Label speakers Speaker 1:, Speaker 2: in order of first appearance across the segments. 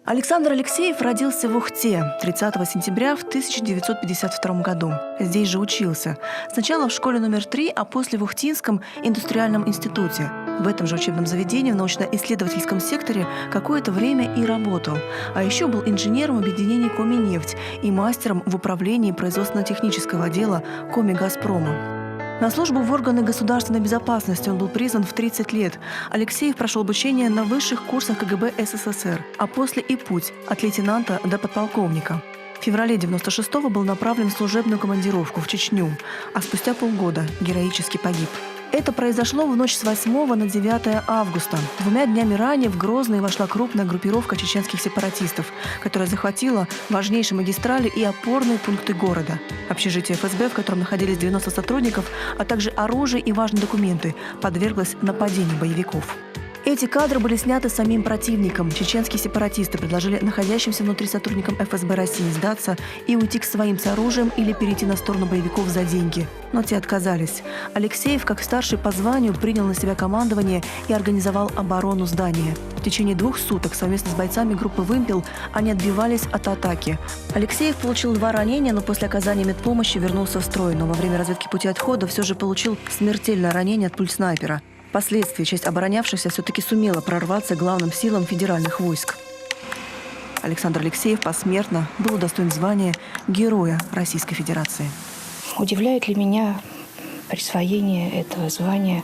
Speaker 1: Александр Алексеев родился в Ухте 30 сентября в 1952 году. Здесь же учился. Сначала в школе номер 3, а после в Ухтинском индустриальном институте. В этом же учебном заведении в научно-исследовательском секторе какое-то время и работал. А еще был инженером объединения «Коми-нефть» и мастером в управлении производственно-технического отдела «Коми-Газпрома». На службу в органы государственной безопасности он был призван в 30 лет. Алексеев прошел обучение на высших курсах КГБ СССР, а после и путь от лейтенанта до подполковника. В феврале 1996-го был направлен в служебную командировку в Чечню, а спустя полгода героически погиб. Это произошло в ночь с 8 на 9 августа. 2 днями ранее в Грозный вошла крупная группировка чеченских сепаратистов, которая захватила важнейшие магистрали и опорные пункты города. Общежитие ФСБ, в котором находились 90 сотрудников, а также оружие и важные документы, подверглось нападению боевиков. Эти кадры были сняты самим противником. Чеченские сепаратисты предложили находящимся внутри сотрудникам ФСБ России сдаться и уйти к своим с оружием или перейти на сторону боевиков за деньги. Но те отказались. Алексеев, как старший по званию, принял на себя командование и организовал оборону здания. В течение 2 суток совместно с бойцами группы «Вымпел» они отбивались от атаки. Алексеев получил 2 ранения, но после оказания медпомощи вернулся в строй. Но во время разведки пути отхода все же получил смертельное ранение от пуль снайпера. Впоследствии часть оборонявшихся все-таки сумела прорваться к главным силам федеральных войск. Александр Алексеев посмертно был удостоен звания Героя Российской Федерации.
Speaker 2: Удивляет ли меня присвоение этого звания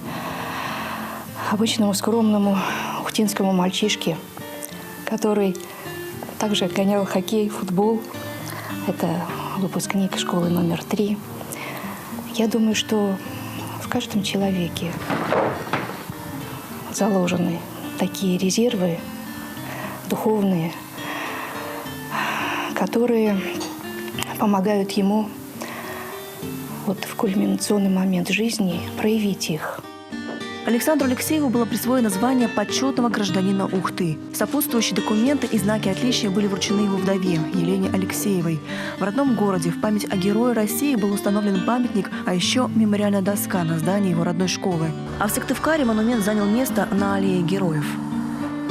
Speaker 2: обычному скромному ухтинскому мальчишке, который также гонял хоккей, футбол. Это выпускник школы номер 3. Я думаю, что в каждом человеке заложены такие резервы духовные, которые помогают ему в кульминационный момент жизни проявить их.
Speaker 1: Александру Алексееву было присвоено звание почетного гражданина Ухты. Сопутствующие документы и знаки отличия были вручены его вдове Елене Алексеевой. В родном городе в память о Герое России был установлен памятник, а еще мемориальная доска на здании его родной школы. А в Сыктывкаре монумент занял место на аллее героев.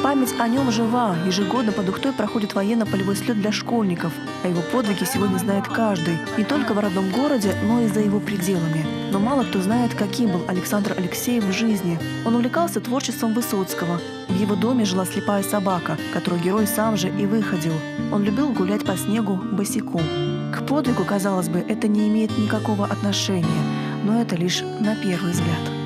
Speaker 1: Память о нем жива. Ежегодно под Ухтой проходит военно-полевой слет для школьников. О его подвиге сегодня знает каждый. Не только в родном городе, но и за его пределами. Но мало кто знает, каким был Александр Алексеев в жизни. Он увлекался творчеством Высоцкого. В его доме жила слепая собака, которую герой сам же и выходил. Он любил гулять по снегу босиком. К подвигу, казалось бы, это не имеет никакого отношения. Но это лишь на первый взгляд.